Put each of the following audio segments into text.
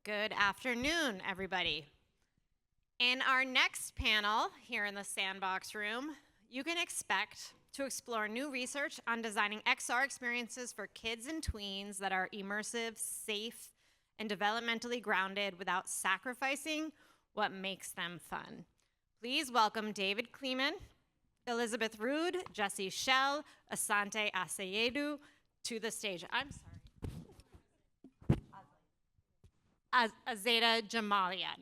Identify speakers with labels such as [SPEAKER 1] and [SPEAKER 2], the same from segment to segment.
[SPEAKER 1] Good afternoon, everybody. In our next panel here in the Sandbox room, you can expect to explore new research on designing XR experiences for kids and tweens that are immersive, safe, and developmentally grounded without sacrificing what makes them fun. Please welcome David Kleeman, Elizabeth Rood, Jesse Schell, Asante Asiedu to the stage. I'm sorry. Azadeh Jamalian.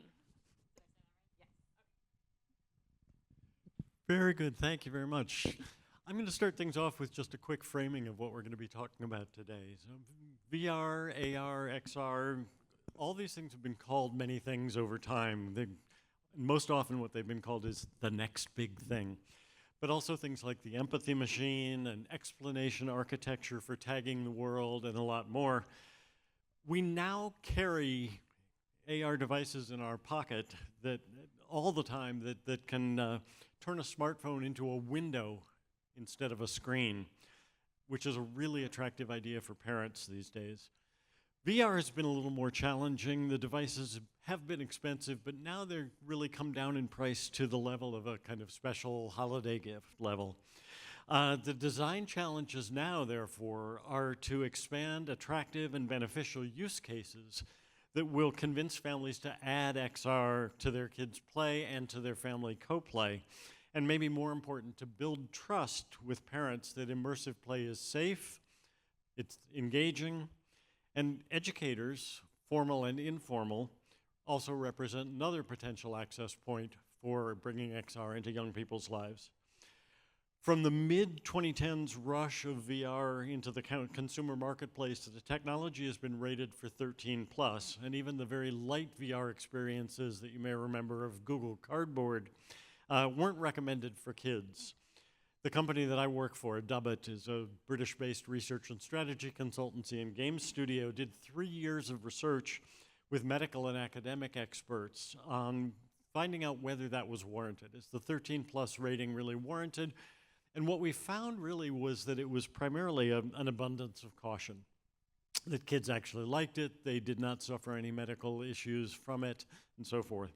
[SPEAKER 2] Very good, thank you very much. I'm going to start things off with just a quick framing of what we're going to be talking about today. So VR, AR, XR, all these things have been called many things over time. Most often what they've been called is the next big thing. But also things like the empathy machine and explanation architecture for tagging the world and a lot more. We now carry AR devices in our pocket that all the time that can turn a smartphone into a window instead of a screen, which is a really attractive idea for parents these days. VR has been a little more challenging. The devices have been expensive, but now they're really come down in price to the level of a kind of special holiday gift level. The design challenges now, therefore, are to expand attractive and beneficial use cases that will convince families to add XR to their kids' play and to their family co-play. And maybe more important, to build trust with parents that immersive play is safe, it's engaging, and educators, formal and informal, also represent another potential access point for bringing XR into young people's lives. From the mid-2010s rush of VR into the consumer marketplace, the technology has been rated for 13 plus, and even the very light VR experiences that you may remember of Google Cardboard weren't recommended for kids. The company that I work for, Dubit, is a British-based research and strategy consultancy and game studio, did 3 years of research with medical and academic experts on finding out whether that was warranted. Is the 13 plus rating really warranted? And what we found really was that it was primarily an abundance of caution, that kids actually liked it, they did not suffer any medical issues from it, and so forth.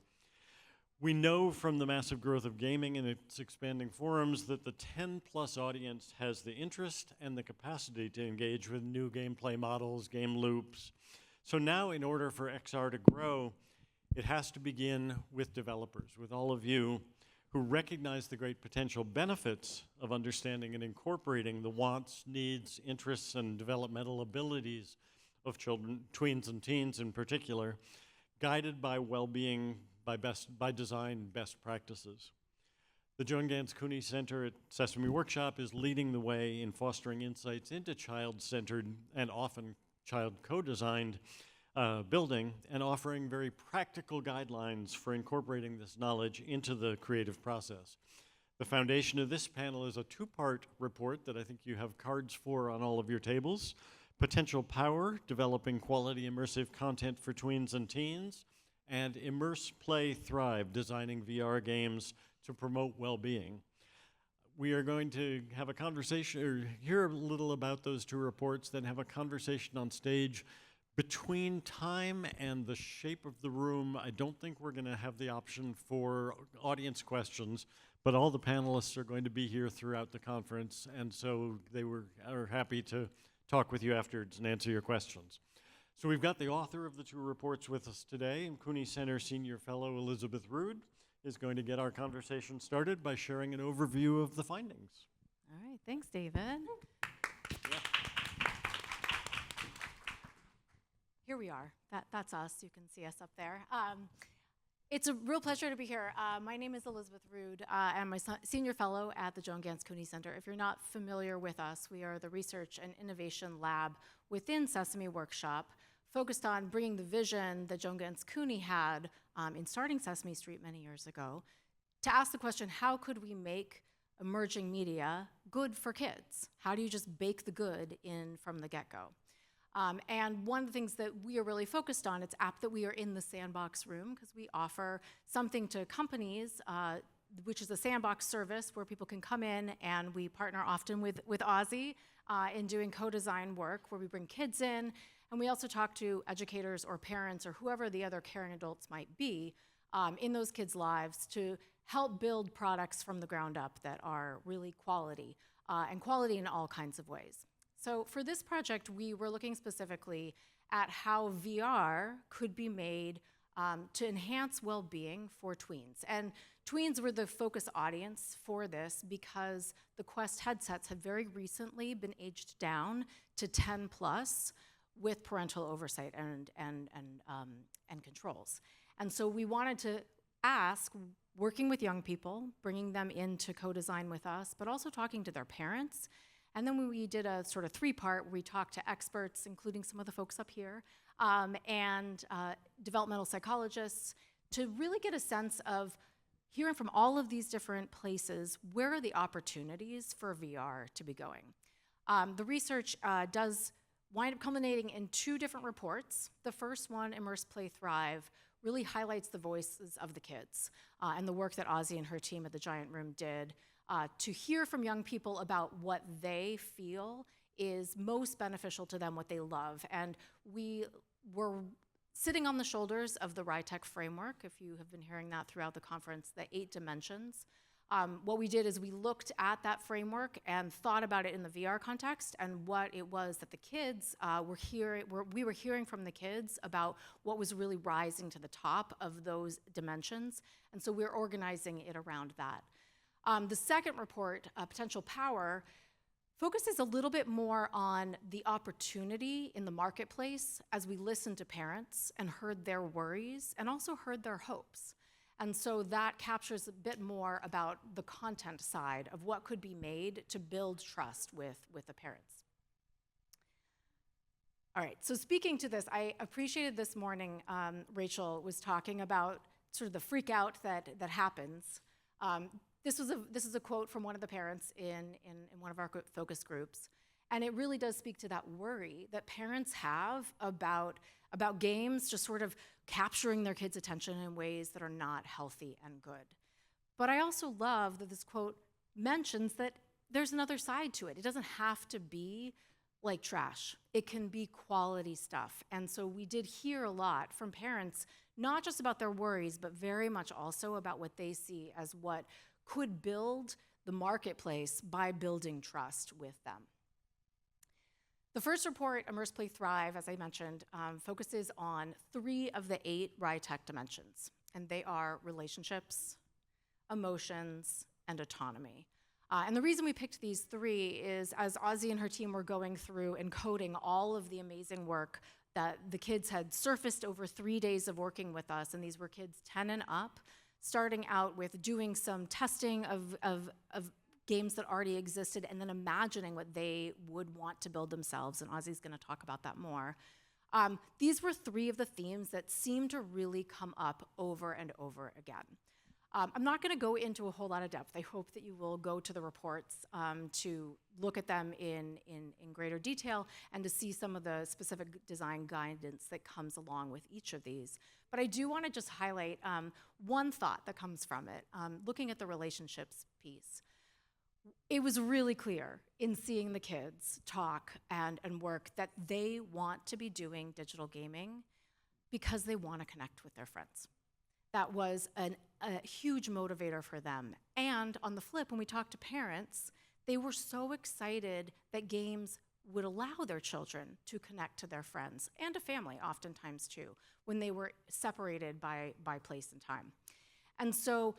[SPEAKER 2] We know from the massive growth of gaming and its expanding forums that the 10-plus audience has the interest and the capacity to engage with new gameplay models, game loops. So now, in order for XR to grow, it has to begin with developers, with all of you who recognize the great potential benefits of understanding and incorporating the wants, needs, interests, and developmental abilities of children, tweens and teens in particular, guided by well-being, by design best practices. The Joan Ganz Cooney Center at Sesame Workshop is leading the way in fostering insights into child-centered and often child co-designed building and offering very practical guidelines for incorporating this knowledge into the creative process. The foundation of this panel is a two-part report that I think you have cards for on all of your tables. Potential Power, Developing Quality Immersive Content for Tweens and Teens, and Immerse, Play, Thrive, Designing VR Games to Promote Well-Being. We are going to have a conversation, or hear a little about those two reports, then have a conversation on stage. Between time and the shape of the room, I don't think we're going to have the option for audience questions, but all the panelists are going to be here throughout the conference, and so they are happy to talk with you afterwards and answer your questions. So we've got the author of the two reports with us today, and Cooney Center Senior Fellow Elizabeth Rood is going to get our conversation started by sharing an overview of the findings.
[SPEAKER 3] All right, thanks, David.
[SPEAKER 2] Yeah.
[SPEAKER 3] Here we are. That's us. You can see us up there. It's a real pleasure to be here. My name is Elizabeth Rood, and I'm a senior fellow at the Joan Ganz Cooney Center. If you're not familiar with us, we are the research and innovation lab within Sesame Workshop, focused on bringing the vision that Joan Ganz Cooney had in starting Sesame Street many years ago, to ask the question, how could we make emerging media good for kids? How do you just bake the good in from the get-go? And one of the things that we are really focused on, it's apt that we are in the sandbox room because we offer something to companies, which is a sandbox service where people can come in, and we partner often with Aussie in doing co-design work where we bring kids in And we also talk to educators or parents or whoever the other caring adults might be in those kids' lives to help build products from the ground up that are really quality, and quality in all kinds of ways. So for this project, we were looking specifically at how VR could be made to enhance well-being for tweens. And tweens were the focus audience for this because the Quest headsets have very recently been aged down to 10 plus with parental oversight and controls. And so we wanted to ask, working with young people, bringing them into co-design with us, but also talking to their parents. And then we did a sort of three-part where we talked to experts, including some of the folks up here, and developmental psychologists, to really get a sense of hearing from all of these different places, where are the opportunities for VR to be going? The research does wind up culminating in two different reports. The first one, Immerse, Play, Thrive, really highlights the voices of the kids and the work that Ozzy and her team at the Giant Room did to hear from young people about what they feel is most beneficial to them, what they love. And we were sitting on the shoulders of the RITEC framework, if you have been hearing that throughout the conference, the 8 dimensions. What we did is we looked at that framework and thought about it in the VR context and what it was that the kids we were hearing from the kids about what was really rising to the top of those dimensions. And so we're organizing it around that. The second report, Potential Power, focuses a little bit more on the opportunity in the marketplace as we listened to parents and heard their worries and also heard their hopes. And so that captures a bit more about the content side of what could be made to build trust with the parents. All right, so speaking to this, I appreciated this morning, Rachel was talking about sort of the freak out that happens. This is a quote from one of the parents in one of our focus groups, and it really does speak to that worry that parents have about games just sort of capturing their kids' attention in ways that are not healthy and good. But I also love that this quote mentions that there's another side to it. It doesn't have to be like trash. It can be quality stuff. And so we did hear a lot from parents, not just about their worries, but very much also about what they see as what could build the marketplace by building trust with them. The first report, Immerse, Play, Thrive, as I mentioned, focuses on 3 of the 8 RITEC dimensions, and they are relationships, emotions, and autonomy. And the reason we picked these 3 is as Ozzy and her team were going through and coding all of the amazing work that the kids had surfaced over 3 days of working with us, and these were kids 10 and up, starting out with doing some testing of games that already existed and then imagining what they would want to build themselves, and Ozzy's gonna talk about that more. These were 3 of the themes that seemed to really come up over and over again. I'm not gonna go into a whole lot of depth. I hope that you will go to the reports to look at them in greater detail and to see some of the specific design guidance that comes along with each of these. But I do wanna just highlight one thought that comes from it, looking at the relationships piece. It was really clear in seeing the kids talk and work that they want to be doing digital gaming because they want to connect with their friends. That was a huge motivator for them. And on the flip, when we talked to parents, they were so excited that games would allow their children to connect to their friends and to family oftentimes too, when they were separated by place and time. And so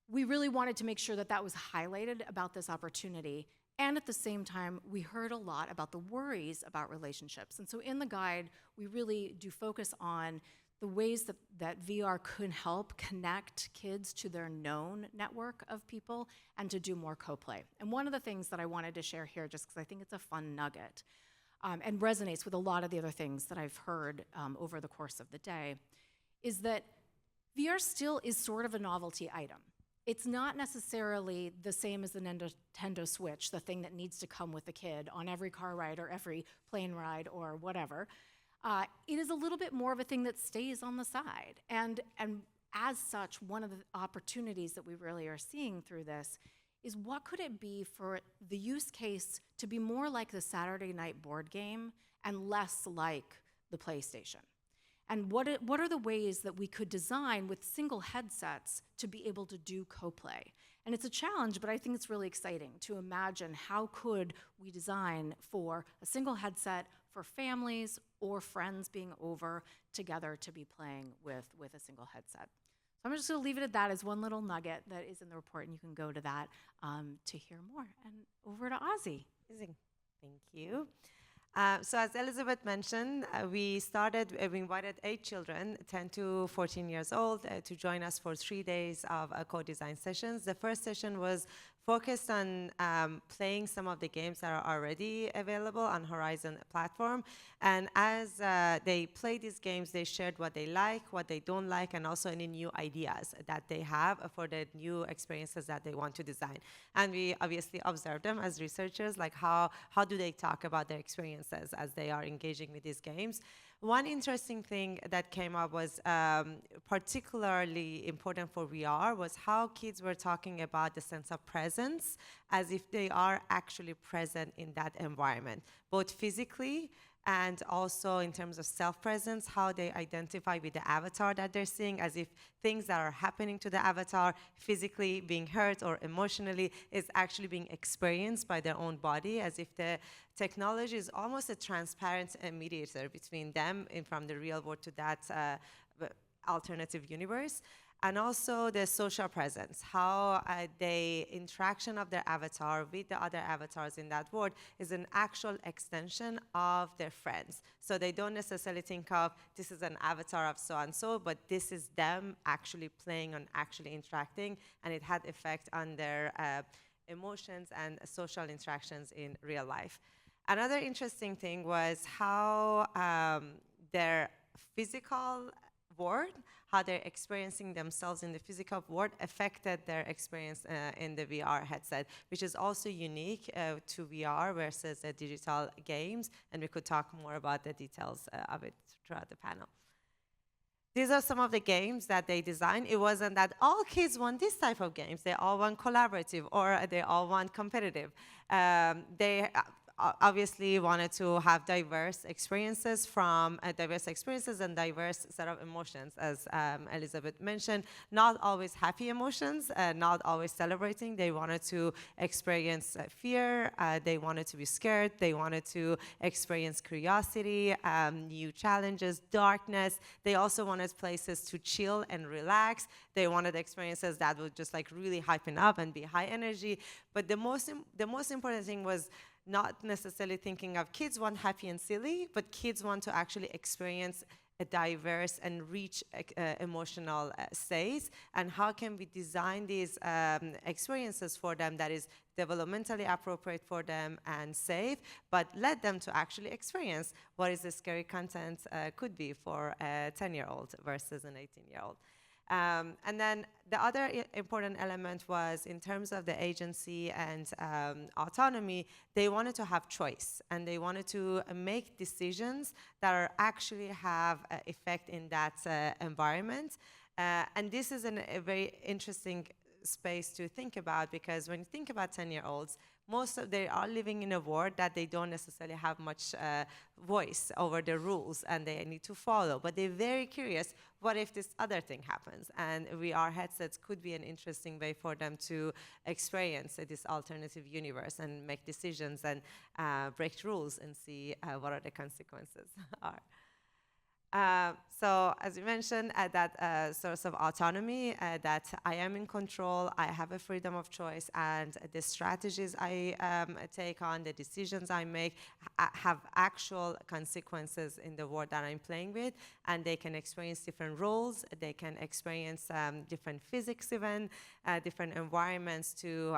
[SPEAKER 3] we really wanted to make sure that that was highlighted about this opportunity. And at the same time, we heard a lot about the worries about relationships. And so in the guide, we really do focus on the ways that VR could help connect kids to their known network of people and to do more co-play. And one of the things that I wanted to share here, just because I think it's a fun nugget, and resonates with a lot of the other things that I've heard over the course of the day, is that VR still is sort of a novelty item. It's not necessarily the same as the Nintendo Switch, the thing that needs to come with the kid on every car ride or every plane ride or whatever. It is a little bit more of a thing that stays on the side. And as such, one of the opportunities that we really are seeing through this is what could it be for the use case to be more like the Saturday night board game and less like the PlayStation. And what are the ways that we could design with single headsets to be able to do co-play? And it's a challenge, but I think it's really exciting to imagine how could we design for a single headset for families or friends being over together to be playing with a single headset. So I'm just going to leave it at that as one little nugget that is in the report, and you can go to that to hear more. And over to Ozzy.
[SPEAKER 4] Amazing. Thank you. So as Elizabeth mentioned, we invited 8 children, 10 to 14 years old, to join us for 3 days of co-design sessions. The first session was focused on playing some of the games that are already available on Horizon platform. And as they play these games, they shared what they like, what they don't like, and also any new ideas that they have for the new experiences that they want to design. And we obviously observed them as researchers, like how do they talk about their experiences as they are engaging with these games. One interesting thing that came up was particularly important for VR was how kids were talking about the sense of presence as if they are actually present in that environment, both physically and also in terms of self-presence, how they identify with the avatar that they're seeing, as if things that are happening to the avatar physically being hurt or emotionally is actually being experienced by their own body, as if the technology is almost a transparent mediator between them and from the real world to that alternative universe. And also the social presence, how the interaction of their avatar with the other avatars in that world is an actual extension of their friends. So they don't necessarily think of this is an avatar of so-and-so, but this is them actually playing and actually interacting, and it had effect on their emotions and social interactions in real life. Another interesting thing was how their physical world, how they're experiencing themselves in the physical world affected their experience in the VR headset, which is also unique to VR versus digital games, and we could talk more about the details of it throughout the panel. These are some of the games that they designed. It wasn't that all kids want this type of games. They all want collaborative or they all want competitive. They obviously wanted to have diverse experiences and diverse set of emotions, as Elizabeth mentioned. Not always happy emotions, not always celebrating. They wanted to experience fear. They wanted to be scared. They wanted to experience curiosity, new challenges, darkness. They also wanted places to chill and relax. They wanted experiences that would just like really hypen up and be high energy. But the most important thing was not necessarily thinking of kids want happy and silly, but kids want to actually experience a diverse and rich emotional states, and how can we design these experiences for them that is developmentally appropriate for them and safe, but let them to actually experience what is the scary content could be for a 10-year-old versus an 18-year-old. And then the other important element was in terms of the agency and autonomy, they wanted to have choice, and they wanted to make decisions that are actually have effect in that environment. And this is a very interesting space to think about, because when you think about 10-year-olds, they are living in a world that they don't necessarily have much voice over the rules, and they need to follow. But they're very curious, what if this other thing happens? And VR headsets could be an interesting way for them to experience this alternative universe and make decisions and break rules and see what are the consequences are. So as we mentioned, that source of autonomy, that I am in control, I have a freedom of choice, and the strategies I take on, the decisions I make, have actual consequences in the world that I'm playing with, and they can experience different roles, they can experience different physics even, different environments to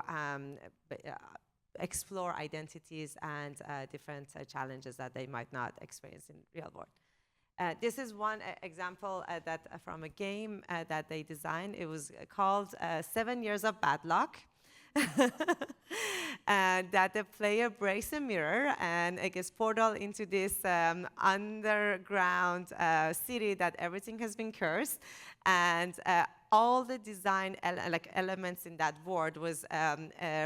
[SPEAKER 4] explore identities and different challenges that they might not experience in real world. This is one example from a game that they designed. It was called 7 Years of Bad Luck. And that the player breaks a mirror and it gets portal into this underground city that everything has been cursed. And all the design elements in that world was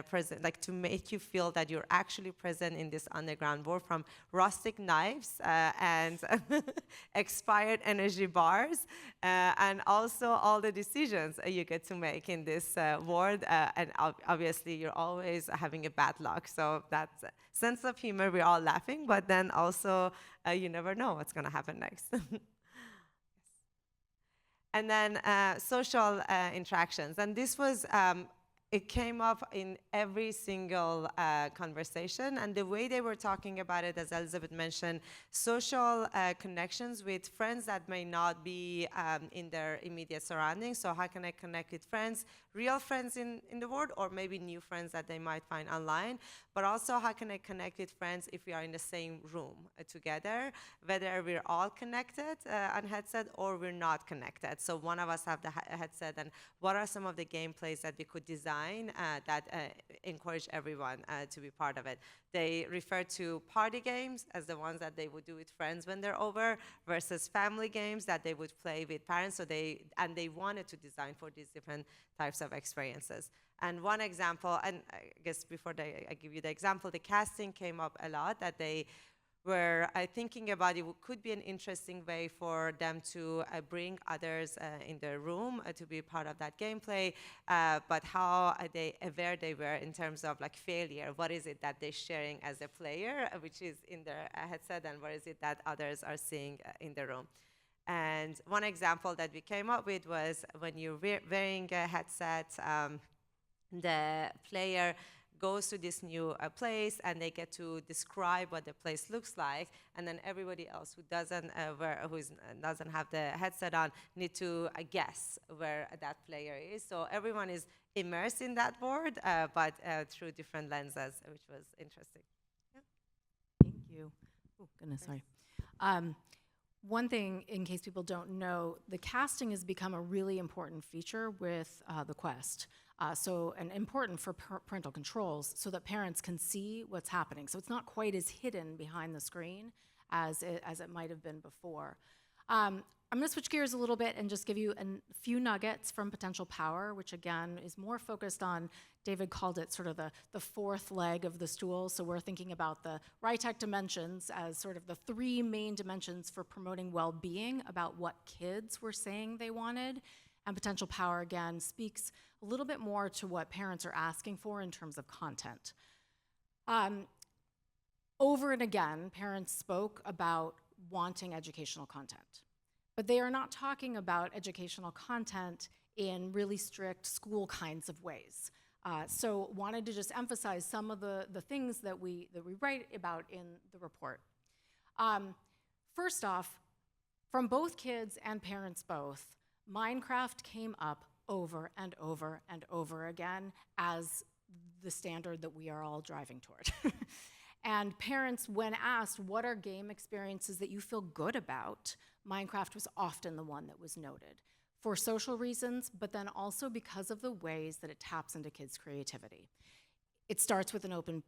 [SPEAKER 4] present, like to make you feel that you're actually present in this underground world, from rustic knives and expired energy bars, and also all the decisions you get to make in this world. And obviously, you're always having a bad luck. So that sense of humor, we're all laughing, but then also you never know what's going to happen next. And then social interactions. And this was, it came up in every single conversation. And the way they were talking about it, as Elizabeth mentioned, social connections with friends that may not be in their immediate surroundings. So how can I connect with friends, real friends in the world, or maybe new friends that they might find online? But also, how can I connect with friends if we are in the same room together, whether we're all connected on headset or we're not connected. So one of us have the headset, and what are some of the gameplays that we could design that encourage everyone to be part of it? They refer to party games as the ones that they would do with friends when they're over, versus family games that they would play with parents. So they wanted to design for these different types of experiences. And one example, and I guess before I give you the example, the casting came up a lot, that they were thinking about it could be an interesting way for them to bring others in their room to be part of that gameplay, but how aware they were in terms of like failure. What is it that they're sharing as a player, which is in their headset, and what is it that others are seeing in the room? And one example that we came up with was when you're wearing a headset, the player goes to this new place, and they get to describe what the place looks like, and then everybody else who doesn't have the headset on need to guess where that player is. So everyone is immersed in that world, but through different lenses, which was interesting. Yeah.
[SPEAKER 3] Thank you. Oh, goodness, sorry. One thing, in case people don't know, the casting has become a really important feature with the Quest. And important for parental controls, so that parents can see what's happening. So it's not quite as hidden behind the screen as it might have been before. I'm going to switch gears a little bit and just give you a few nuggets from potential power, which again is more focused on, David called it sort of the fourth leg of the stool. So we're thinking about the RITEC dimensions as sort of the three main dimensions for promoting well-being about what kids were saying they wanted. And potential power, again, speaks a little bit more to what parents are asking for in terms of content. Over and again, parents spoke about wanting educational content. But they are not talking about educational content in really strict school kinds of ways. So wanted to just emphasize some of the things that we write about in the report. First off, from both kids and parents both, Minecraft came up over and over and over again as the standard that we are all driving toward. And parents, when asked, what are game experiences that you feel good about, Minecraft was often the one that was noted, for social reasons, but then also because of the ways that it taps into kids' creativity. It starts with an open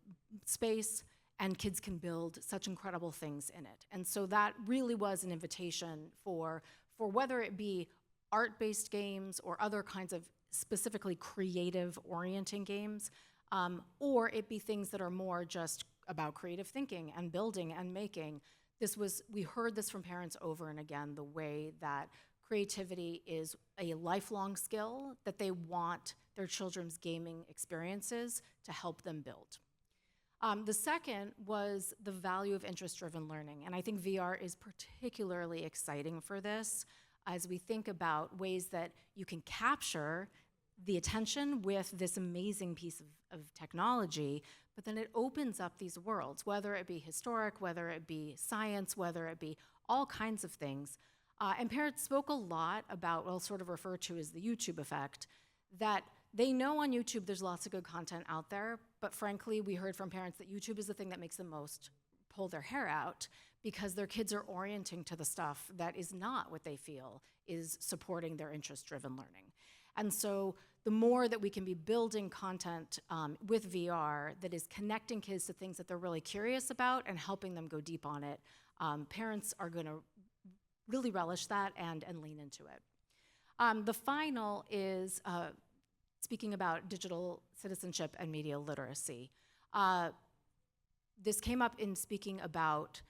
[SPEAKER 3] space, and kids can build such incredible things in it. And so that really was an invitation for whether it be art-based games or other kinds of specifically creative orienting games, or it be things that are more just about creative thinking and building and making. We heard this from parents over and again, the way that creativity is a lifelong skill that they want their children's gaming experiences to help them build. The second was the value of interest-driven learning, and I think VR is particularly exciting for this, as we think about ways that you can capture the attention with this amazing piece of technology, but then it opens up these worlds, whether it be historic, whether it be science, whether it be all kinds of things. And parents spoke a lot about what I'll sort of refer to as the YouTube effect, that they know on YouTube there's lots of good content out there, but frankly, we heard from parents that YouTube is the thing that makes them most pull their hair out, because their kids are orienting to the stuff that is not what they feel is supporting their interest-driven learning. And so the more that we can be building content with VR that is connecting kids to things that they're really curious about and helping them go deep on it, parents are going to really relish that and lean into it. The final is speaking about digital citizenship and media literacy. This came up in speaking about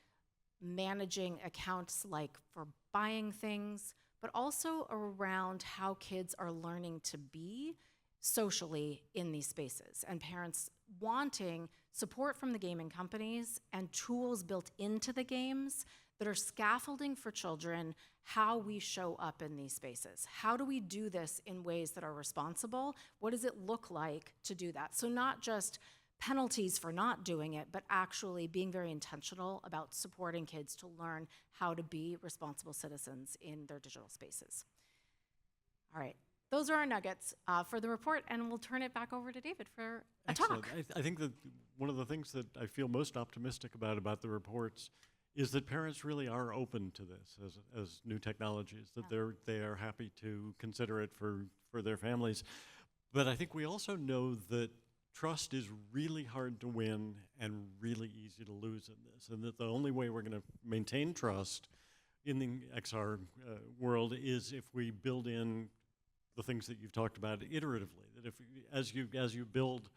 [SPEAKER 3] managing accounts like for buying things, but also around how kids are learning to be socially in these spaces, and parents wanting support from the gaming companies and tools built into the games that are scaffolding for children how we show up in these spaces. How do we do this in ways that are responsible? What does it look like to do that? So not just penalties for not doing it, but actually being very intentional about supporting kids to learn how to be responsible citizens in their digital spaces. All right, those are our nuggets for the report, and we'll turn it back over to David for a
[SPEAKER 2] Excellent.
[SPEAKER 3] talk.
[SPEAKER 2] I think that one of the things that I feel most optimistic about the reports is that parents really are open to this as new technologies, that they are happy to consider it for their families. But I think we also know that trust is really hard to win and really easy to lose in this, and that the only way we're going to maintain trust in the XR world is if we build in the things that you've talked about iteratively, that if as you build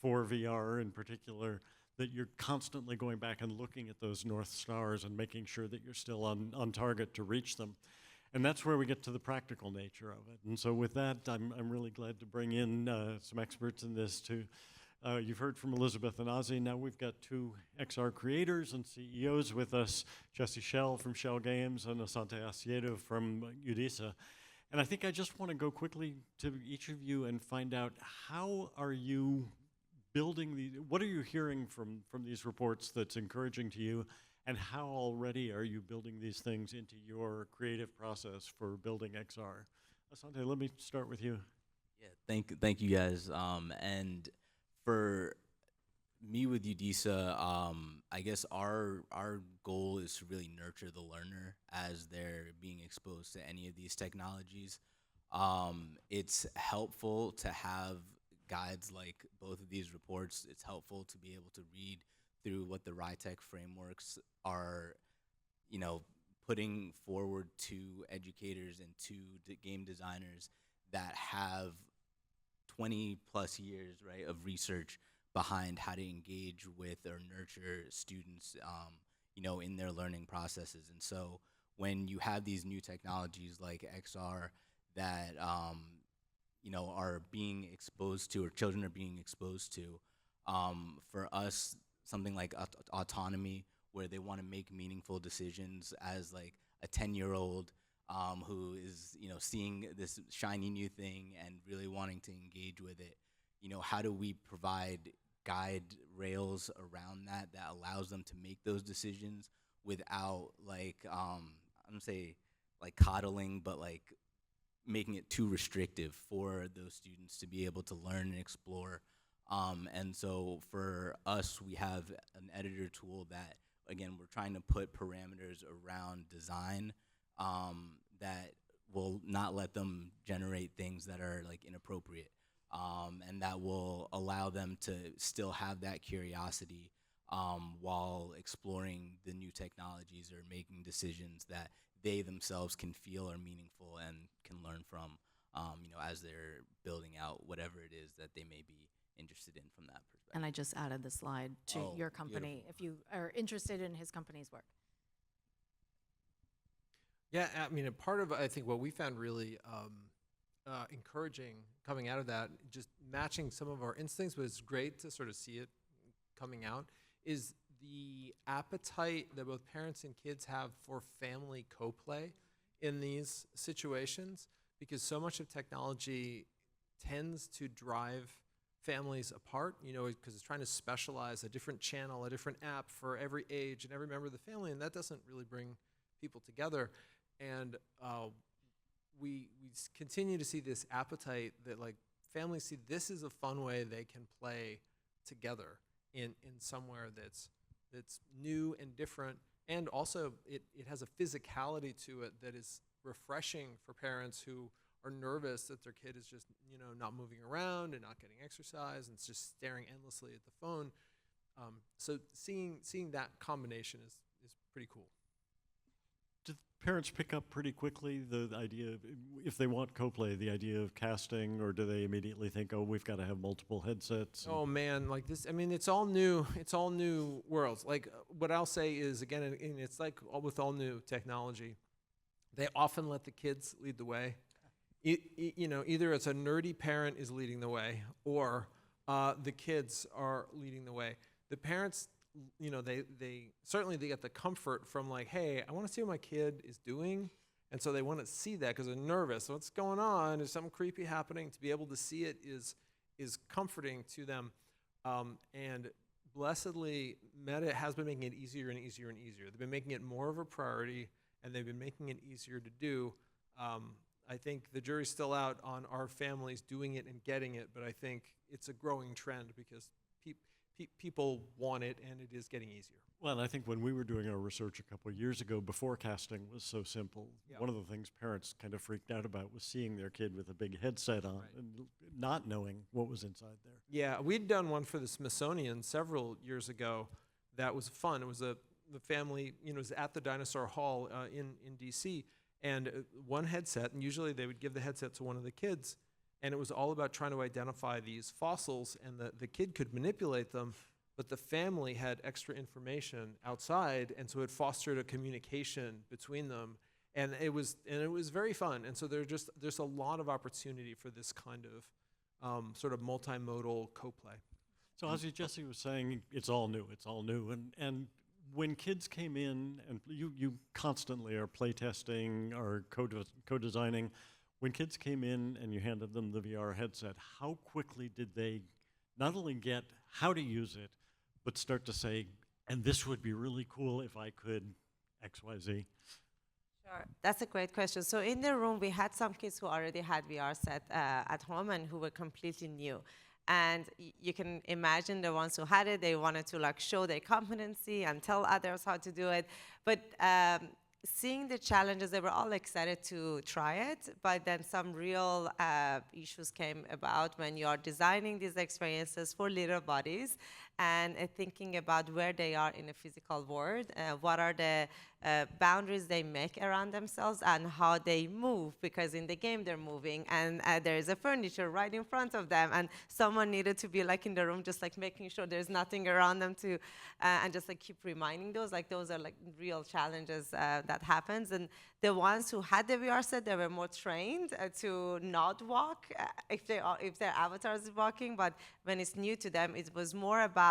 [SPEAKER 2] for VR in particular, that you're constantly going back and looking at those North Stars and making sure that you're still on target to reach them. And that's where we get to the practical nature of it. And so with that, I'm really glad to bring in some experts in this too. You've heard from Elizabeth and Ozzy. Now we've got two XR creators and CEOs with us, Schell from Schell Games and Asante Asiedu from Udeesa. And I think I just want to go quickly to each of you and find out, how are you building what are you hearing from these reports that's encouraging to you, and how already are you building these things into your creative process for building XR? Asante, let me start with you.
[SPEAKER 5] Yeah, thank you guys. And for me with Udeesa, I guess our goal is to really nurture the learner as they're being exposed to any of these technologies. It's helpful to have guides like both of these reports. It's helpful to be able to read through what the RITEC frameworks are, putting forward to educators and to game designers that have 20 plus years, right, of research behind how to engage with or nurture students, in their learning processes. And so when you have these new technologies like XR that, are being exposed to, or children are being exposed to, for us, something like autonomy, where they want to make meaningful decisions as like a 10-year-old who is, seeing this shiny new thing and really wanting to engage with it. How do we provide guide rails around that allows them to make those decisions without like, I'm gonna say like coddling, but like making it too restrictive for those students to be able to learn and explore. And so for us, we have an editor tool that, again, we're trying to put parameters around design that will not let them generate things that are like inappropriate, and that will allow them to still have that curiosity while exploring the new technologies or making decisions that they themselves can feel are meaningful and can learn from, as they're building out whatever it is that they may be interested in from that perspective.
[SPEAKER 3] And I just added the slide to
[SPEAKER 5] Oh,
[SPEAKER 3] your company
[SPEAKER 5] beautiful.
[SPEAKER 3] if you are interested in his company's work.
[SPEAKER 6] Yeah, I mean, a part of, I think, what we found really encouraging coming out of that, just matching some of our instincts, but it's great to sort of see it coming out, is the appetite that both parents and kids have for family co-play in these situations, because so much of technology tends to drive families apart, because it's trying to specialize a different channel, a different app for every age and every member of the family, and that doesn't really bring people together. And we continue to see this appetite that like families see this is a fun way they can play together in somewhere that's new and different, and also it has a physicality to it that is refreshing for parents who are nervous that their kid is just not moving around and not getting exercise and it's just staring endlessly at the phone. So seeing that combination is pretty cool.
[SPEAKER 2] do parents pick up pretty quickly the idea, if they want co-play, the idea of casting, or do they immediately think, oh, we've got to have multiple headsets?
[SPEAKER 6] Oh man, like this. I mean, it's all new. It's all new worlds. Like what I'll say is again, and it's like with all new technology, they often let the kids lead the way. You know, either it's a nerdy parent is leading the way, or the kids are leading the way. The parents, you know, they certainly they get the comfort from like, hey, I want to see what my kid is doing, and so they want to see that because they're nervous. What's going on? Is something creepy happening? To be able to see it is comforting to them, and blessedly, Meta has been making it easier and easier and easier. They've been making it more of a priority, and they've been making it easier to do. I think the jury's still out on our families doing it and getting it, but I think it's a growing trend because people want it, and it is getting easier.
[SPEAKER 2] Well, and I think when we were doing our research a couple of years ago, before casting was so simple, one of the things parents kind of freaked out about was seeing their kid with a big headset on and not knowing what was inside there.
[SPEAKER 6] Yeah, we'd done one for the Smithsonian several years ago. That was fun. It was the family, you know, it was at the Dinosaur Hall in D.C., and one headset, and usually they would give the headset to one of the kids, and it was all about trying to identify these fossils, and the kid could manipulate them, but the family had extra information outside, and so it fostered a communication between them, and it was very fun. And so there's a lot of opportunity for this kind of sort of multimodal co-play.
[SPEAKER 2] So as Jesse was saying, it's all new, and when kids came in, and you constantly are playtesting or co-designing, when kids came in and you handed them the VR headset, how quickly did they not only get how to use it, but start to say, and this would be really cool if I could X, Y, Z?
[SPEAKER 4] Sure. That's a great question. So in the room, we had some kids who already had VR set at home and who were completely new. And you can imagine the ones who had it, they wanted to like show their competency and tell others how to do it. But seeing the challenges, they were all excited to try it, but then some real issues came about when you are designing these experiences for little bodies and thinking about where they are in the physical world, what are the boundaries they make around themselves and how they move, because in the game they're moving and there is a furniture right in front of them, and someone needed to be like in the room just like making sure there's nothing around them to and just like keep reminding those are like real challenges that happens. And the ones who had the VR set, they were more trained to not walk if their avatar is walking, but when it's new to them, it was more about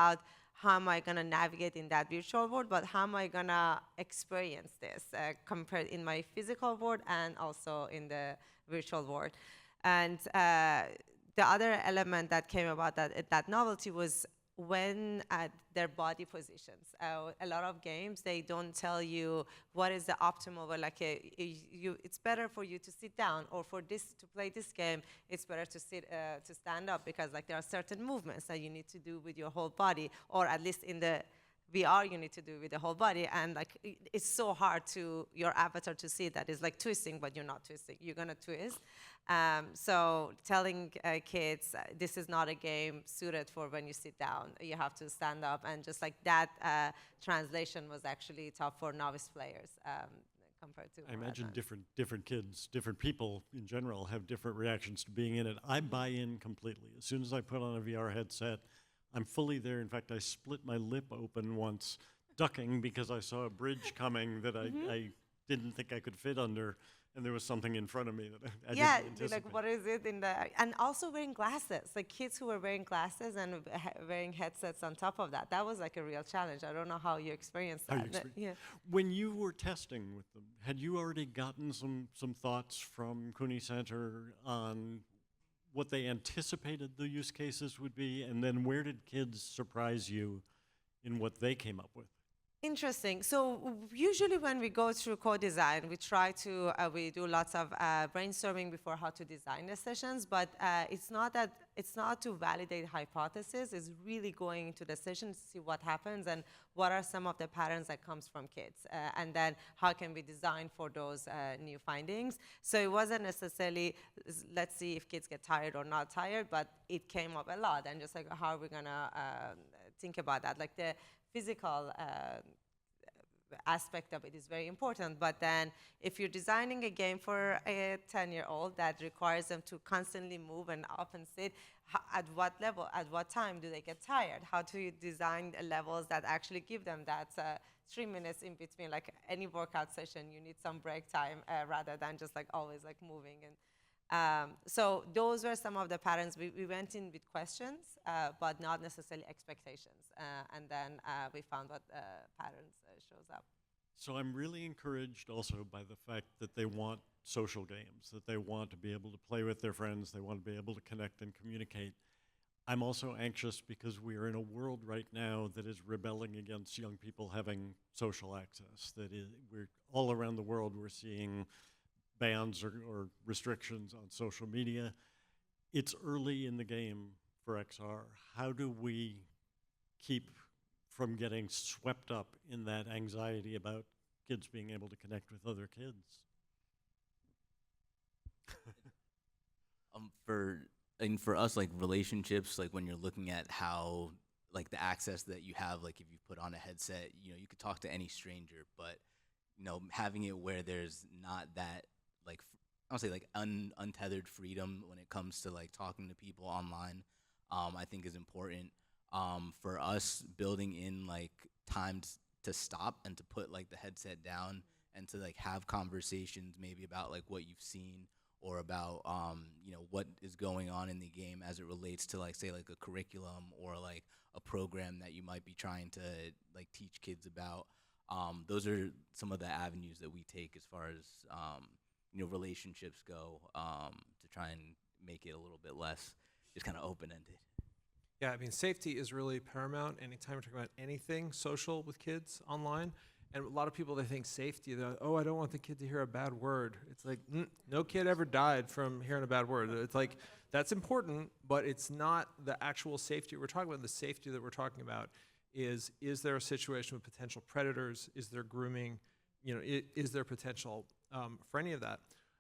[SPEAKER 4] how am I going to navigate in that virtual world, but how am I going to experience this compared in my physical world and also in the virtual world. And the other element that came about that novelty was when their body positions. A lot of games, they don't tell you what is the optimal, but like it's better for you to sit down, or for this to play this game, it's better to stand up, because like there are certain movements that you need to do with your whole body, or at least in the VR you need to do with the whole body, and like it's so hard to your avatar to see that it's like twisting, but you're not twisting, you're gonna twist. So telling kids this is not a game suited for when you sit down, you have to stand up, and just like that translation was actually tough for novice players compared to.
[SPEAKER 2] I imagine different kids, different people in general have different reactions to being in it. I buy in completely. As soon as I put on a VR headset, I'm fully there. In fact, I split my lip open once, ducking because I saw a bridge coming that I didn't think I could fit under, and there was something in front of me that I didn't anticipate.
[SPEAKER 4] Like what is it in the, and also wearing glasses, like kids who were wearing glasses and wearing headsets on top of that. That was like a real challenge. I don't know how you experienced that. Yeah.
[SPEAKER 2] When you were testing with them, had you already gotten some thoughts from Cooney Center on what they anticipated the use cases would be, and then where did kids surprise you in what they came up with?
[SPEAKER 4] Interesting. So usually when we go through co-design, we try to, we do lots of brainstorming before how to design the sessions, but it's not to validate hypotheses, it's really going into the session to see what happens and what are some of the patterns that comes from kids, and then how can we design for those new findings. So it wasn't necessarily, let's see if kids get tired or not tired, but it came up a lot, and just like how are we gonna think about that, like the physical aspect of it is very important. But then if you're designing a game for a 10-year-old that requires them to constantly move and up and sit, at what level, at what time do they get tired? How do you design levels that actually give them that 3 minutes in between? Like any workout session, you need some break time rather than just like always like moving. And so those were some of the patterns. We went in with questions, but not necessarily expectations. And then we found what patterns shows up.
[SPEAKER 2] So I'm really encouraged also by the fact that they want social games, that they want to be able to play with their friends, they want to be able to connect and communicate. I'm also anxious because we are in a world right now that is rebelling against young people having social access. We're all around the world, we're seeing bans or restrictions on social media. It's early in the game for XR. How do we keep from getting swept up in that anxiety about kids being able to connect with other kids?
[SPEAKER 5] For us, like relationships, like when you're looking at how like the access that you have, like if you put on a headset, you could talk to any stranger, but having it where there's not that like I don't say like untethered freedom when it comes to like talking to people online, I think is important. For us, building in like times to stop and to put like the headset down and to like have conversations maybe about like what you've seen or about what is going on in the game as it relates to like say like a curriculum or like a program that you might be trying to like teach kids about. Those are some of the avenues that we take as far as relationships go, to try and make it a little bit less just kind of open-ended.
[SPEAKER 6] Yeah, I mean, safety is really paramount anytime we're talking about anything social with kids online. And a lot of people, they think safety, they're like, oh, I don't want the kid to hear a bad word. It's like, no kid ever died from hearing a bad word. It's like, that's important, but it's not the actual safety we're talking about. The safety that we're talking about is there a situation with potential predators? Is there grooming? Is there potential for any of that?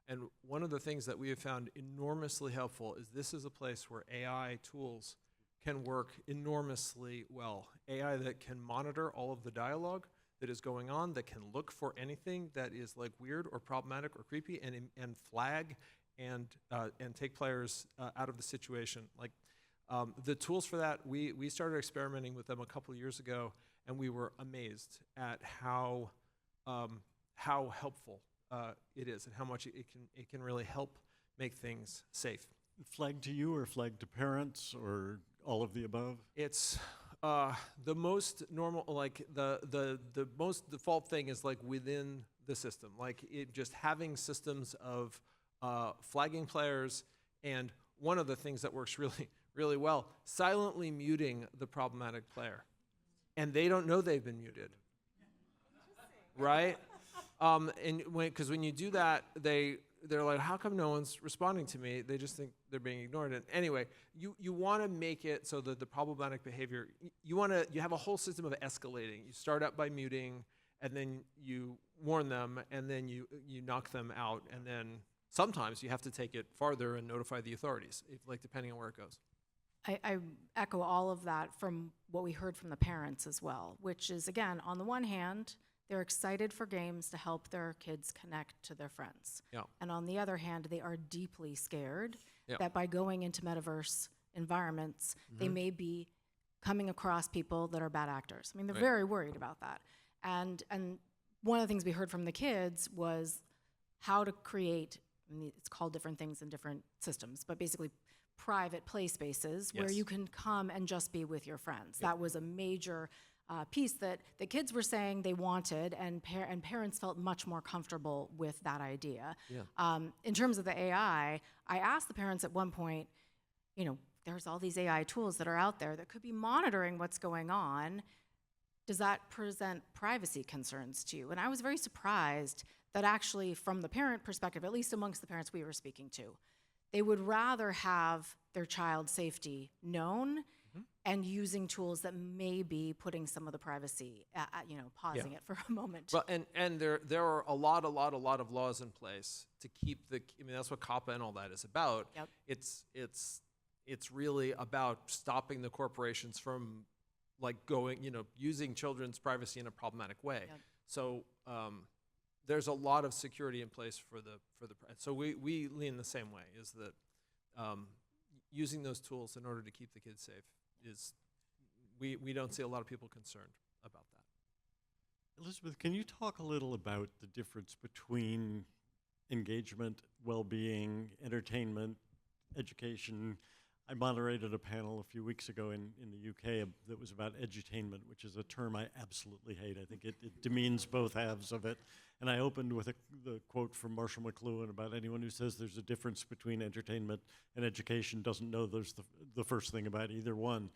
[SPEAKER 6] And one of the things that we have found enormously helpful is this is a place where AI tools can work enormously well. AI that can monitor all of the dialogue that is going on, that can look for anything that is like weird or problematic or creepy and flag and take players out of the situation. Like the tools for that, we started experimenting with them a couple of years ago, and we were amazed at how helpful it is and how much it can really help make things safe.
[SPEAKER 2] Flag to you or flag to parents or all of the above?
[SPEAKER 6] It's the most normal, like the most default thing is like within the system, like it just having systems of flagging players, and one of the things that works really well, silently muting the problematic player, and they don't know they've been muted, right? And because when you do that, they're like, how come no one's responding to me? They just think they're being ignored. And anyway, you want to make it so that the problematic behavior, you have a whole system of escalating. You start out by muting, and then you warn them, and then you knock them out, and then sometimes you have to take it farther and notify the authorities, depending on where it goes.
[SPEAKER 3] I echo all of that from what we heard from the parents as well, which is, again, on the one hand, they're excited for games to help their kids connect to their friends.
[SPEAKER 6] Yeah.
[SPEAKER 3] And on the other hand, they are deeply scared
[SPEAKER 6] Yeah.
[SPEAKER 3] that by going into metaverse environments, they may be coming across people that are bad actors. I mean, they're
[SPEAKER 6] Right.
[SPEAKER 3] very worried about that. And one of the things we heard from the kids was how to create, I mean, it's called different things in different systems, but basically private play spaces where
[SPEAKER 6] Yes.
[SPEAKER 3] you can come and just be with your friends. That was a major piece that the kids were saying they wanted, and parents felt much more comfortable with that idea.
[SPEAKER 6] Yeah.
[SPEAKER 3] In terms of the AI, I asked the parents at one point, there's all these AI tools that are out there that could be monitoring what's going on. Does that present privacy concerns to you? And I was very surprised that actually from the parent perspective, at least amongst the parents we were speaking to, they would rather have their child's safety known and using tools that may be putting some of the privacy, pausing it for a moment.
[SPEAKER 6] Well, and there are a lot of laws in place to keep that's what COPPA and all that is about.
[SPEAKER 3] Yep.
[SPEAKER 6] It's really about stopping the corporations from using children's privacy in a problematic way.
[SPEAKER 3] Yep.
[SPEAKER 6] So there's a lot of security in place for the so we lean the same way, is that using those tools in order to keep the kids safe is, we don't see a lot of people concerned about that.
[SPEAKER 2] Elizabeth, can you talk a little about the difference between engagement, well-being, entertainment, education? I moderated a panel a few weeks ago in the UK that was about edutainment, which is a term I absolutely hate. I think it demeans both halves of it. And I opened with the quote from Marshall McLuhan about anyone who says there's a difference between entertainment and education doesn't know there's the first thing about either one.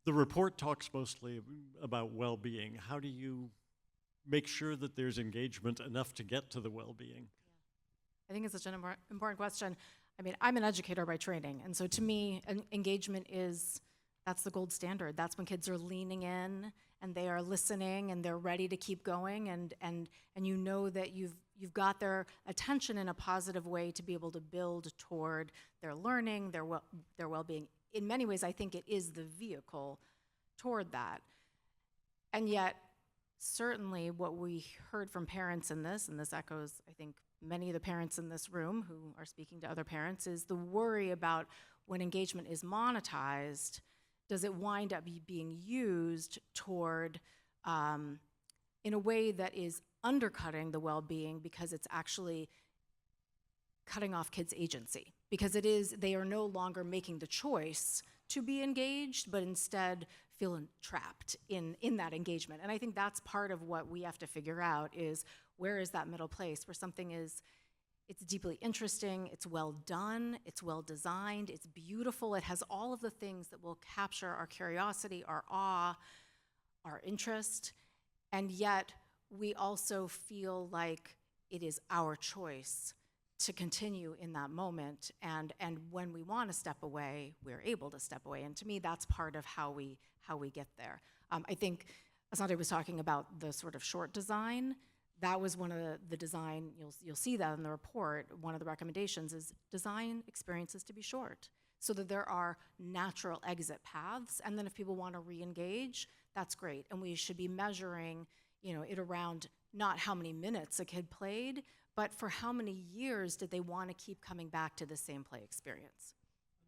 [SPEAKER 2] The report talks mostly about well-being. How do you make sure that there's engagement enough to get to the well-being?
[SPEAKER 3] I think it's such an important question. I mean, I'm an educator by training, and so to me, engagement that's the gold standard. That's when kids are leaning in and they are listening and they're ready to keep going, and you know that you've got their attention in a positive way to be able to build toward their learning, their well-being. In many ways, I think it is the vehicle toward that. And yet, certainly what we heard from parents in this, and this echoes, I think, many of the parents in this room who are speaking to other parents, is the worry about when engagement is monetized, does it wind up being used toward, in a way that is undercutting the well-being because it's actually cutting off kids' agency? Because they are no longer making the choice to be engaged, but instead feeling trapped in that engagement. And I think that's part of what we have to figure out is, where is that middle place where something it's deeply interesting, it's well done, it's well designed, it's beautiful, it has all of the things that will capture our curiosity, our awe, our interest, and yet we also feel like it is our choice to continue in that moment, and when we want to step away, we're able to step away. And to me, that's part of how we get there. I think Asante was talking about the sort of short design. That was one of the design, you'll see that in the report. One of the recommendations is design experiences to be short so that there are natural exit paths. And then if people want to re-engage, that's great. And we should be measuring, it around not how many minutes a kid played, but for how many years did they want to keep coming back to the same play experience.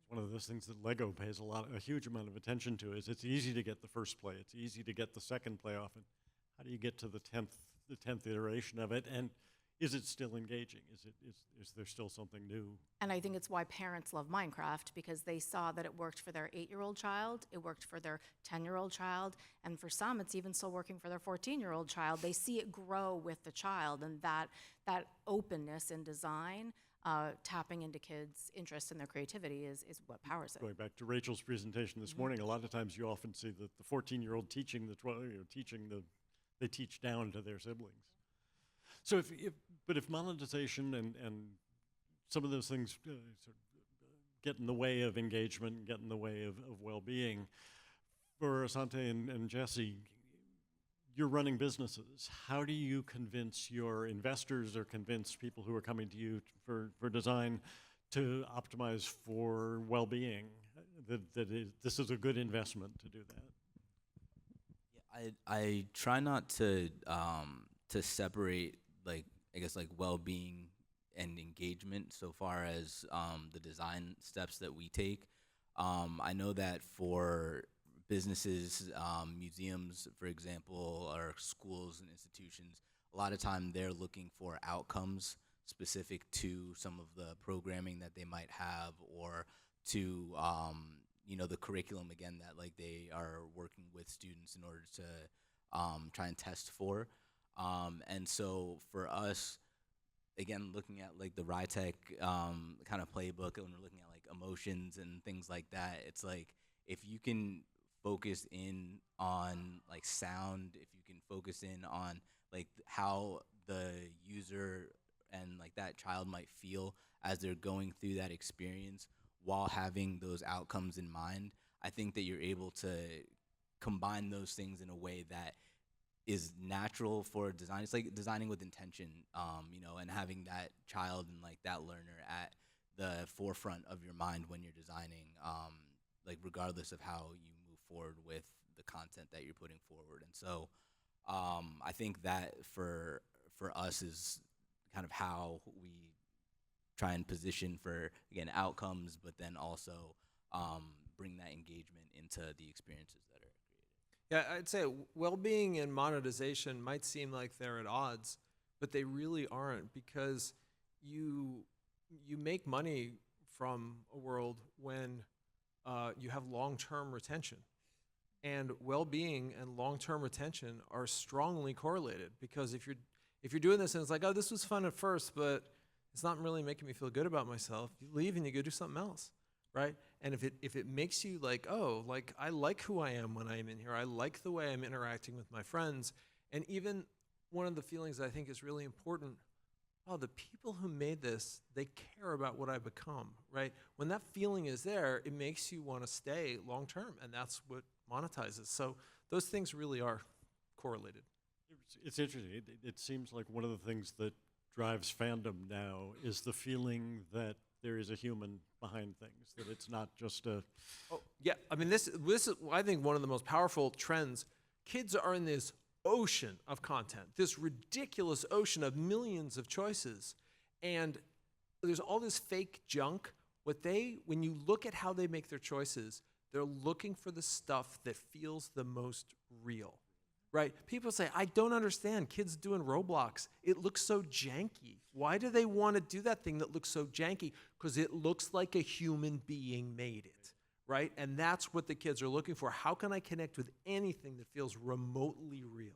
[SPEAKER 2] One of those things that Lego pays a huge amount of attention to is it's easy to get the first play. It's easy to get the second play often. How do you get to the 10th iteration of it, and is it still engaging? Is there still something new?
[SPEAKER 3] And I think it's why parents love Minecraft, because they saw that it worked for their 8-year-old child, it worked for their 10-year-old child, and for some, it's even still working for their 14-year-old child. They see it grow with the child, and that openness in design, tapping into kids' interest and their creativity is what powers it.
[SPEAKER 2] Going back to Rachel's presentation this morning, a lot of times you often see the 14-year-old teaching the 12-year-old, they teach down to their siblings. So if monetization and some of those things sort of get in the way of engagement, get in the way of well-being, for Asante and Jesse, you're running businesses. How do you convince your investors or convince people who are coming to you for design to optimize for well-being, this is a good investment to do that?
[SPEAKER 5] I try not to separate well-being and engagement so far as the design steps that we take. I know that for businesses, museums, for example, or schools and institutions, a lot of time they're looking for outcomes specific to some of the programming that they might have, or to the curriculum, again, that they are working with students in order to try and test for. And so for us, again, looking at the RITEC kind of playbook, when we're looking at emotions and things like that, it's if you can focus in on sound, if you can focus in on how the user and that child might feel as they're going through that experience while having those outcomes in mind, I think that you're able to combine those things in a way that is natural for design. It's like designing with intention, and having that child and that learner at the forefront of your mind when you're designing, regardless of how you move forward with the content that you're putting forward. And so I think that for us is kind of how we try and position for, again, outcomes, but then also bring that engagement into the experiences that are created.
[SPEAKER 6] Yeah, I'd say well-being and monetization might seem like they're at odds, but they really aren't, because you make money from a world when you have long-term retention. And well-being and long-term retention are strongly correlated, because if you're doing this and it's like, oh, this was fun at first, but it's not really making me feel good about myself, you leave and you go do something else, right? And if it makes you like, oh, like I like who I am when I'm in here, I like the way I'm interacting with my friends, and even one of the feelings that I think is really important, oh, the people who made this, they care about what I become, right? When that feeling is there, it makes you want to stay long term, and that's what monetizes. So those things really are correlated.
[SPEAKER 2] It's interesting. It seems like one of the things that drives fandom now is the feeling that there is a human behind things, that it's not just a...
[SPEAKER 6] Oh, yeah, I mean, this is, I think, one of the most powerful trends. Kids are in this ocean of content, this ridiculous ocean of millions of choices, and there's all this fake junk. When you look at how they make their choices, they're looking for the stuff that feels the most real, right? People say, I don't understand kids doing Roblox. It looks so janky. Why do they want to do that thing that looks so janky? Because it looks like a human being made it, right? And that's what the kids are looking for. How can I connect with anything that feels remotely real?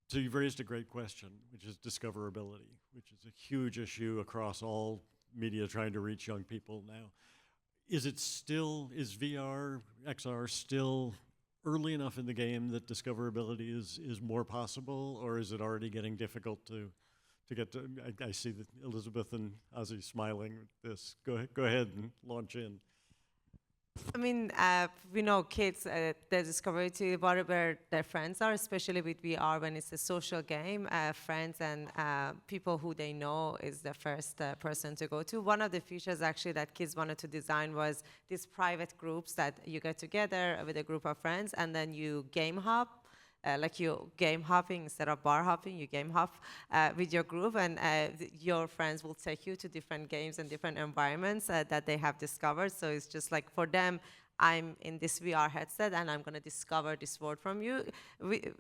[SPEAKER 2] So you've raised a great question, which is discoverability, which is a huge issue across all media trying to reach young people now. Is VR, XR still early enough in the game that discoverability is more possible, or is it already getting difficult to get to? I see that Elizabeth and Ozzy smiling at this. Go ahead and launch in.
[SPEAKER 4] I mean, we know kids, they discover to whatever their friends are, especially with VR when it's a social game. Friends and people who they know is the first person to go to. One of the features actually that kids wanted to design was these private groups that you get together with a group of friends and then you game hop. Like you game hopping instead of bar hopping, you game hop with your group, and your friends will take you to different games and different environments that they have discovered. So it's just like for them, I'm in this VR headset and I'm gonna discover this world from you,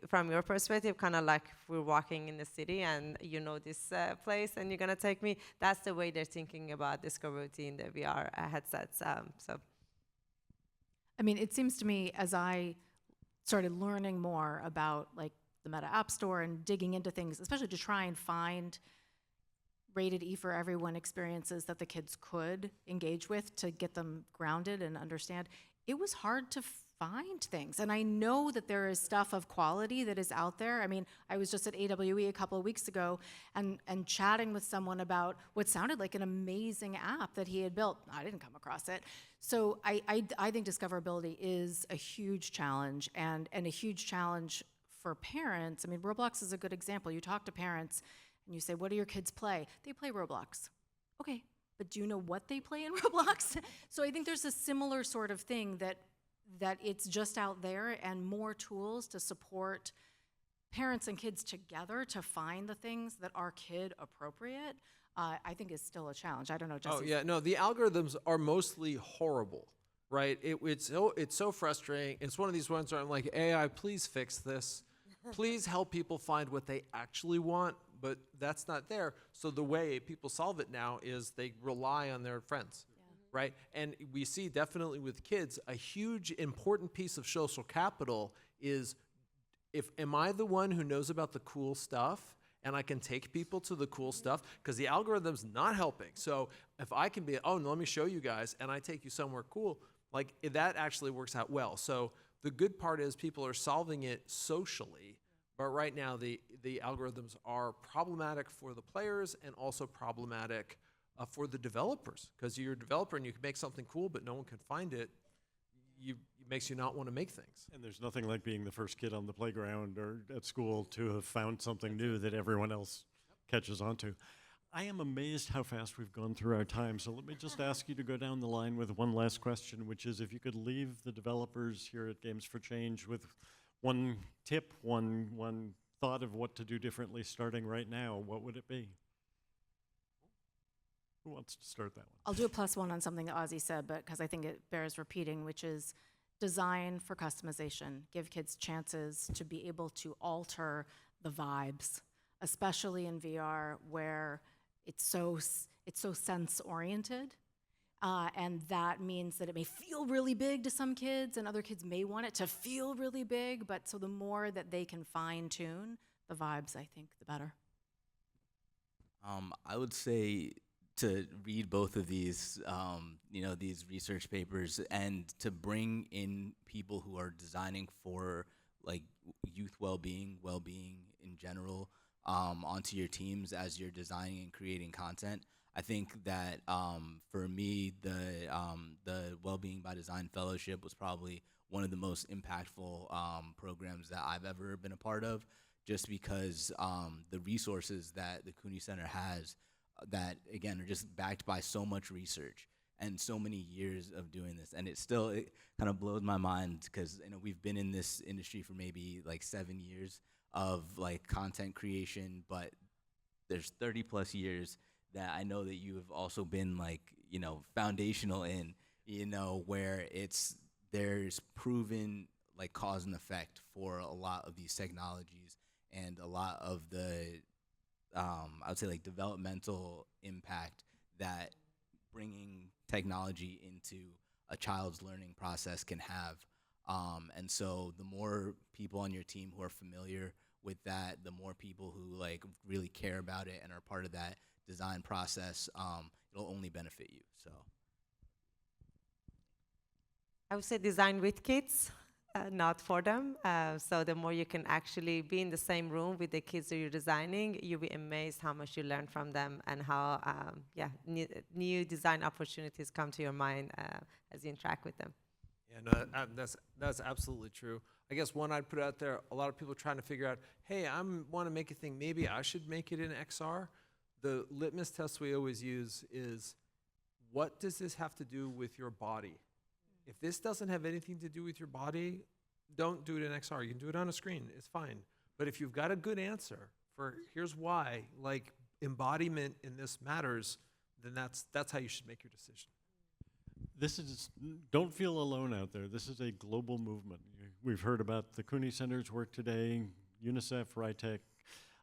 [SPEAKER 4] from your perspective, kind of like we're walking in the city and you know this place and you're gonna take me. That's the way they're thinking about discoverability in the VR headsets. So,
[SPEAKER 3] I mean, it seems to me as I started learning more about like the Meta App Store and digging into things, especially to try and find rated E for everyone experiences that the kids could engage with to get them grounded and understand, it was hard to find things. And I know that there is stuff of quality that is out there. I mean, I was just at AWE a couple of weeks ago and chatting with someone about what sounded like an amazing app that he had built. I didn't come across it. So I think discoverability is a huge challenge and a huge challenge for parents. I mean, Roblox is a good example. You talk to parents and you say, what do your kids play? They play Roblox. Okay, but do you know what they play in Roblox? So I think there's a similar sort of thing that it's just out there, and more tools to support parents and kids together to find the things that are kid appropriate, I think is still a challenge. I don't know, Jesse.
[SPEAKER 6] Oh yeah, no, the algorithms are mostly horrible, right? It's so frustrating. It's one of these ones where I'm like, AI, please fix this. Please help people find what they actually want, but that's not there. So the way people solve it now is they rely on their friends. Right? And we see definitely with kids, a huge important piece of social capital is, am I the one who knows about the cool stuff and I can take people to the cool stuff? Because the algorithm's not helping. So if I can be, oh, no, let me show you guys, and I take you somewhere cool, like that actually works out well. So the good part is people are solving it socially, but right now the algorithms are problematic for the players and also problematic for the developers, because you're a developer and you can make something cool, but no one can find it. It makes you not want to make things.
[SPEAKER 2] And there's nothing like being the first kid on the playground or at school to have found something new that everyone else catches onto. I am amazed how fast we've gone through our time, so let me just ask you to go down the line with one last question, which is if you could leave the developers here at Games for Change with one tip, one thought of what to do differently starting right now, what would it be? Who wants to start that one?
[SPEAKER 3] I'll do a +1 on something that Ozzy said, but because I think it bears repeating, which is design for customization. Give kids chances to be able to alter the vibes, especially in VR where it's so sense oriented. And that means that it may feel really big to some kids, and other kids may want it to feel really big. But so the more that they can fine tune the vibes, I think, the better.
[SPEAKER 5] I would say to read both of these, these research papers, and to bring in people who are designing for like youth well-being in general, onto your teams as you're designing and creating content. I think that for me, the Wellbeing by Design Fellowship was probably one of the most impactful programs that I've ever been a part of, just because the resources that the Cooney Center has that, again, are just backed by so much research and so many years of doing this. And it kind of blows my mind because we've been in this industry for maybe like 7 years of like content creation, but there's 30 plus years that I know that you have also been like, foundational in, where there's proven like cause and effect for a lot of these technologies and a lot of the, I would say like developmental impact that bringing technology into a child's learning process can have. And so the more people on your team who are familiar with that, the more people who like really care about it and are part of that design process, it'll only benefit you. So
[SPEAKER 4] I would say design with kids, not for them. So the more you can actually be in the same room with the kids that you're designing, you'll be amazed how much you learn from them and how, new design opportunities come to your mind as you interact with them.
[SPEAKER 6] Yeah, no, that's absolutely true. I guess one I'd put out there, a lot of people are trying to figure out, hey, I want to make a thing, maybe I should make it in XR. The litmus test we always use is, what does this have to do with your body? If this doesn't have anything to do with your body, don't do it in XR. You can do it on a screen, it's fine. But if you've got a good answer for here's why, like embodiment in this matters, then that's how you should make your decision.
[SPEAKER 2] Don't feel alone out there. This is a global movement. We've heard about the Cooney Center's work today, UNICEF, RITEC.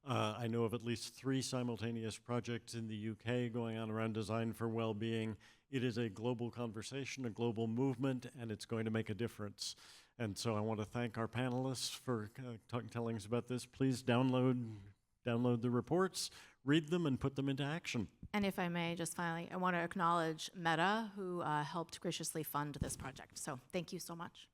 [SPEAKER 2] I know of at least 3 simultaneous projects in the UK going on around design for well-being. It is a global conversation, a global movement, and it's going to make a difference. And so I want to thank our panelists for telling us about this. Please download the reports, read them, and put them into action.
[SPEAKER 3] And if I may, just finally, I want to acknowledge Meta, who helped graciously fund this project. So thank you so much.